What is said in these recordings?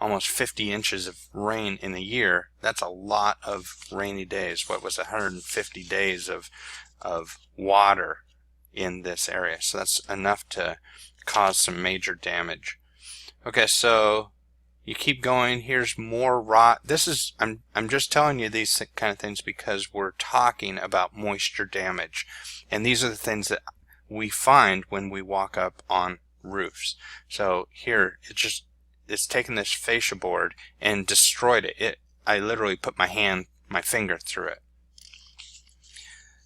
almost 50 inches of rain in a year. That's a lot of rainy days. What was 150 days of water in this area? So that's enough to cause some major damage. Okay, so you keep going. Here's more rot. This is, I'm just telling you these kind of things because we're talking about moisture damage, and these are the things that we find when we walk up on roofs. So here it's taken this fascia board and destroyed it. I literally put my finger through it.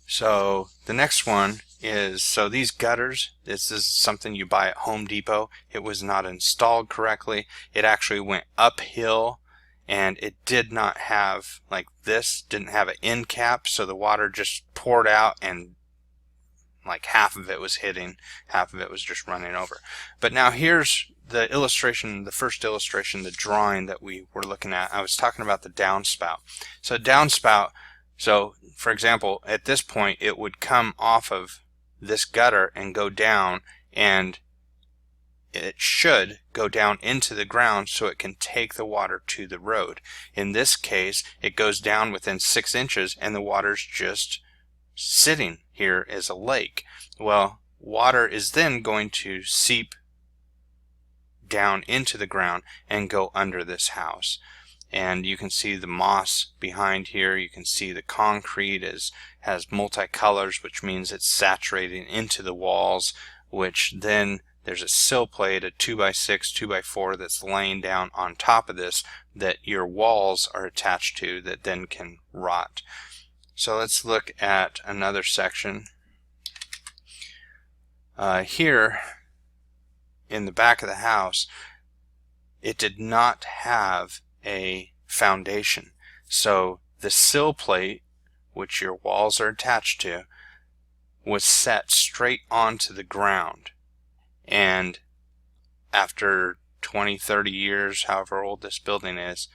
So the next one is, so these gutters, this is something you buy at Home Depot. It was not installed correctly. It actually went uphill, and it did not have, like this, didn't have an end cap, so the water just poured out, and like half of it was hitting, half of it was just running over. But now here's the illustration, the first illustration, the drawing that we were looking at. I was talking about the downspout. So downspout, so for example, at this point it would come off of this gutter and go down, and it should go down into the ground so it can take the water to the road. In this case, it goes down within 6 inches and the water's just sitting here as a lake. Well, water is then going to seep down into the ground and go under this house. And you can see the moss behind here. You can see the concrete has multicolors, which means it's saturating into the walls, which then there's a sill plate, a 2x6, 2x4 that's laying down on top of this that your walls are attached to that then can rot. So let's look at another section. Here in the back of the house, it did not have a foundation. So the sill plate, which your walls are attached to, was set straight onto the ground. And after 20, 30 years, however old this building is,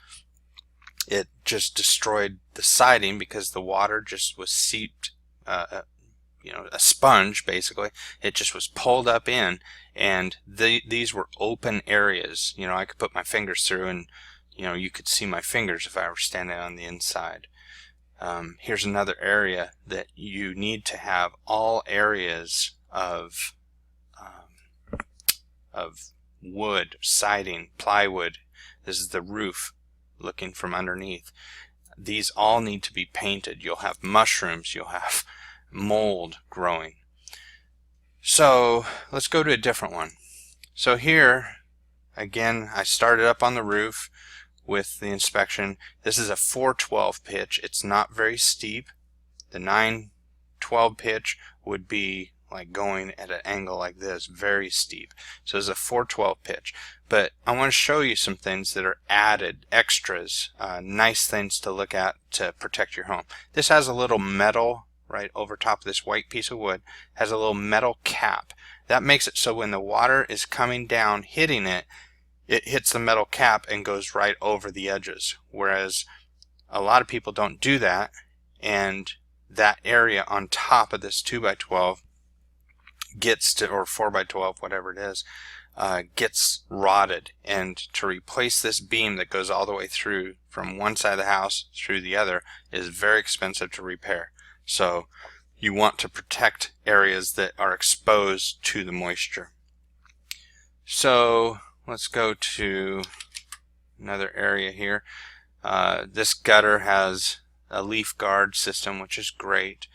it just destroyed the siding because the water just was seeped, you know, a sponge basically. It just was pulled up in, and these were open areas. You know, I could put my fingers through, and you know, you could see my fingers if I were standing on the inside. Here's another area that you need to have all areas of wood, siding, plywood. This is the roof looking from underneath. These all need to be painted. You'll have mushrooms, you'll have mold growing. So let's go to a different one. So here again, I started up on the roof with the inspection. This is a 412 pitch. It's not very steep. The 912 pitch would be like going at an angle like this, very steep. So it's a 412 pitch. But I want to show you some things that are added, extras, nice things to look at to protect your home. This has a little metal right over top of this white piece of wood, has a little metal cap. That makes it so when the water is coming down, hitting it, it hits the metal cap and goes right over the edges. Whereas a lot of people don't do that, and that area on top of this 2x12 gets to, or 4x12, whatever it is, gets rotted. And to replace this beam that goes all the way through from one side of the house through the other is very expensive to repair. So you want to protect areas that are exposed to the moisture. So let's go to another area here. This gutter has a leaf guard system, which is great.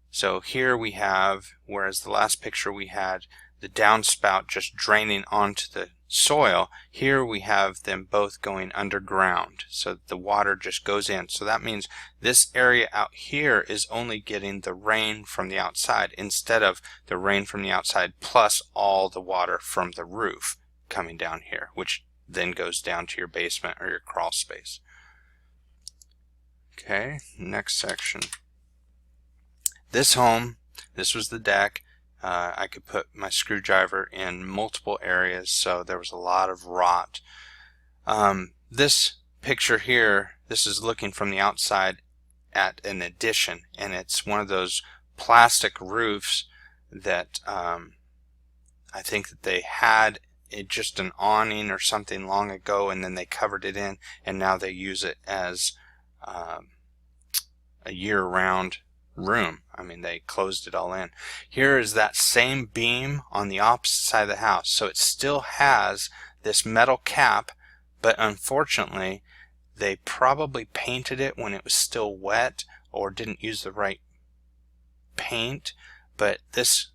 So here we have, whereas the last picture we had the downspout just draining onto the soil, here we have them both going underground, so the water just goes in. So that means this area out here is only getting the rain from the outside instead of the rain from the outside plus all the water from the roof coming down here, which then goes down to your basement or your crawl space. Okay, next section. This home, this was the deck. I could put my screwdriver in multiple areas, so there was a lot of rot. This picture here, this is looking from the outside at an addition, and it's one of those plastic roofs that I think that they had just an awning or something long ago, and then they covered it in, and now they use it as a year-round room. I mean, they closed it all in. Here is that same beam on the opposite side of the house. So it still has this metal cap, but unfortunately they probably painted it when it was still wet or didn't use the right paint. But this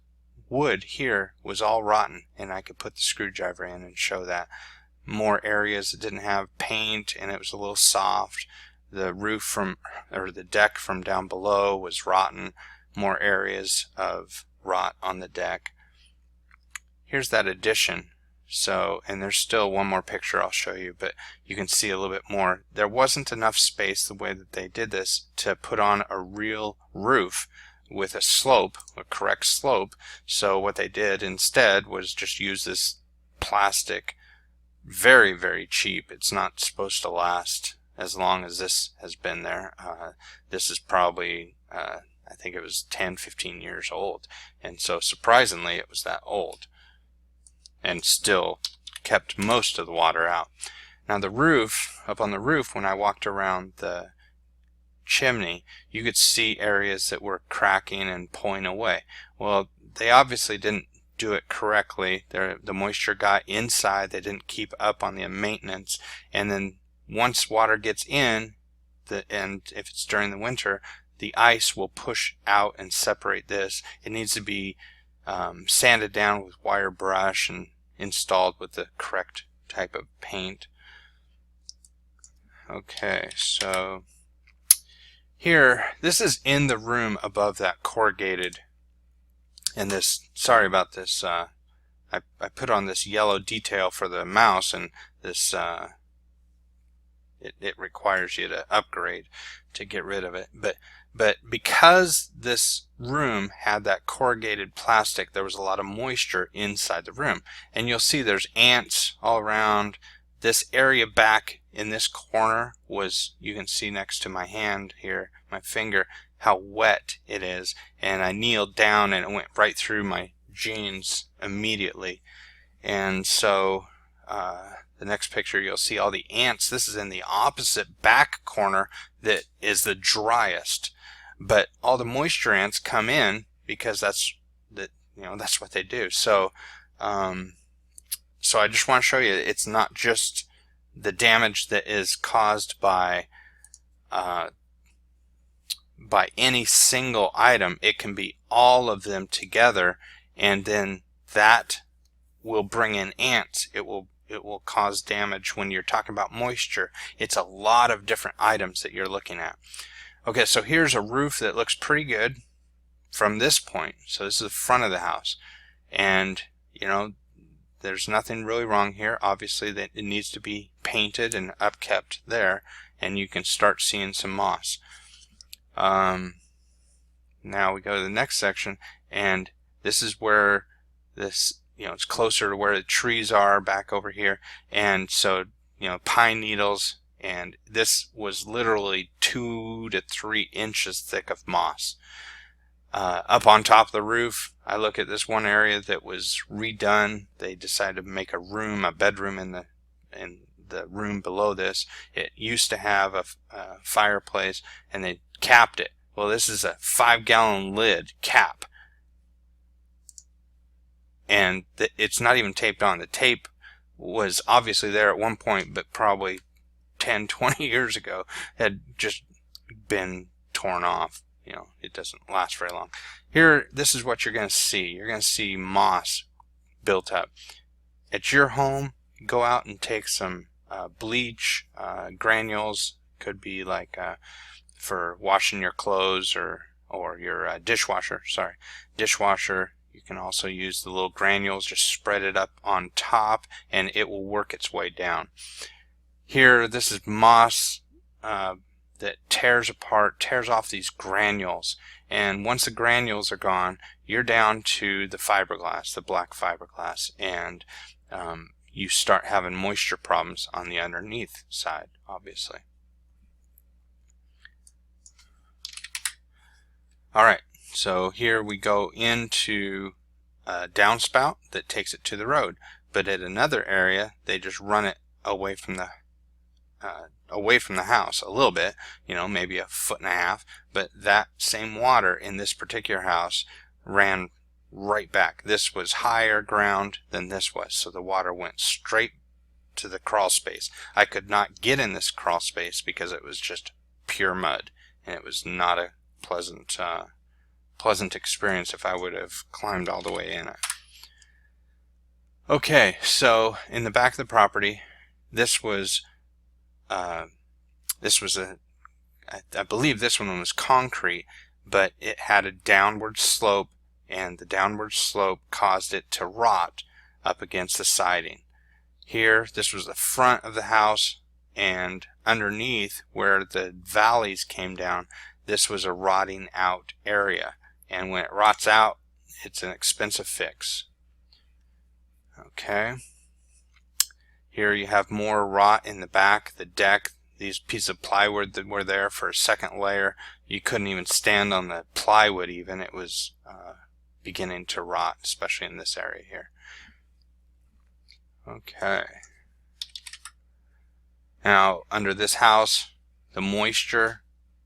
wood here was all rotten, and I could put the screwdriver in and show that. More areas that didn't have paint and it was a little soft. The roof or the deck from down below was rotten. More areas of rot on the deck. Here's that addition. So, and there's still one more picture I'll show you, but you can see a little bit more. There wasn't enough space the way that they did this to put on a real roof with a slope, a correct slope. So what they did instead was just use this plastic, very, very cheap. It's not supposed to last as long as this has been there. This is probably, I think it was 10-15 years old, and so surprisingly it was that old and still kept most of the water out. Now the roof, up on the roof, when I walked around the chimney, you could see areas that were cracking and pulling away. Well, they obviously didn't do it correctly. The moisture got inside. They didn't keep up on the maintenance, and then once water gets in, and if it's during the winter, the ice will push out and separate this. It needs to be sanded down with wire brush and installed with the correct type of paint. Okay, so here, this is in the room above that corrugated, and this, sorry about this, I put on this yellow detail for the mouse, and this it requires you to upgrade to get rid of it. But because this room had that corrugated plastic, there was a lot of moisture inside the room. And you'll see there's ants all around. This area back in this corner was, you can see next to my hand here, my finger, how wet it is. And I kneeled down and it went right through my jeans immediately. And so the next picture, you'll see all the ants. This is in the opposite back corner that is the driest, but all the moisture ants come in because that's what they do. So so I just want to show you, it's not just the damage that is caused by any single item. It can be all of them together, and then that will bring in ants. It will cause damage when you're talking about moisture. It's a lot of different items that you're looking at. Okay, so here's a roof that looks pretty good from this point. So this is the front of the house, and there's nothing really wrong here. Obviously that it needs to be painted and upkept there, and you can start seeing some moss. Now we go to the next section, and this is where this, it's closer to where the trees are back over here, and so pine needles, and this was literally 2 to 3 inches thick of moss. Up on top of the roof, I look at this one area that was redone. They decided to make a bedroom in the room below this. It used to have a fireplace, and they capped it. Well, this is a 5-gallon lid cap, and it's not even taped on. The tape was obviously there at one point, but probably 10-20 years ago had just been torn off. It doesn't last very long. Here, this is what you're going to see. You're going to see moss built up. At your home, go out and take some bleach, granules. Could be like for washing your clothes or your dishwasher. You can also use the little granules, just spread it up on top, and it will work its way down. Here, this is moss that tears off these granules, and once the granules are gone, you're down to the fiberglass, the black fiberglass, and you start having moisture problems on the underneath side, obviously. Alright, so here we go into a downspout that takes it to the road. but at another area they just run it away from the house a little bit, maybe a foot and a half, but that same water in this particular house ran right back. This was higher ground than this was, so the water went straight to the crawl space. I could not get in this crawl space because it was just pure mud, and it was not a pleasant experience if I would have climbed all the way in it. Okay, so in the back of the property, this was I believe this one was concrete, but it had a downward slope, and the downward slope caused it to rot up against the siding. Here, this was the front of the house, and underneath where the valleys came down, this was a rotting out area, and when it rots out, it's an expensive fix. Okay. Here you have more rot in the back, the deck. These pieces of plywood that were there for a second layer, you couldn't even stand on the plywood even. It was beginning to rot, especially in this area here. Okay. Now, under this house, the moisture,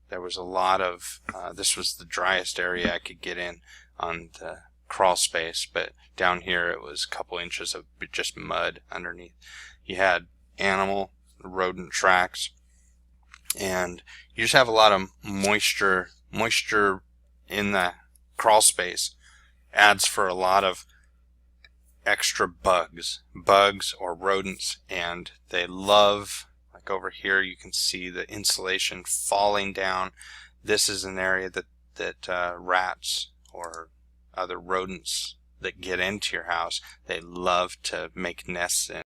there was a lot of, this was the driest area I could get in on the crawl space, but down here it was a couple inches of just mud underneath. You had animal, rodent tracks, and you just have a lot of moisture in the crawl space adds for a lot of extra bugs or rodents, and they love, like over here you can see the insulation falling down. This is an area that rats or other rodents that get into your house, they love to make nests in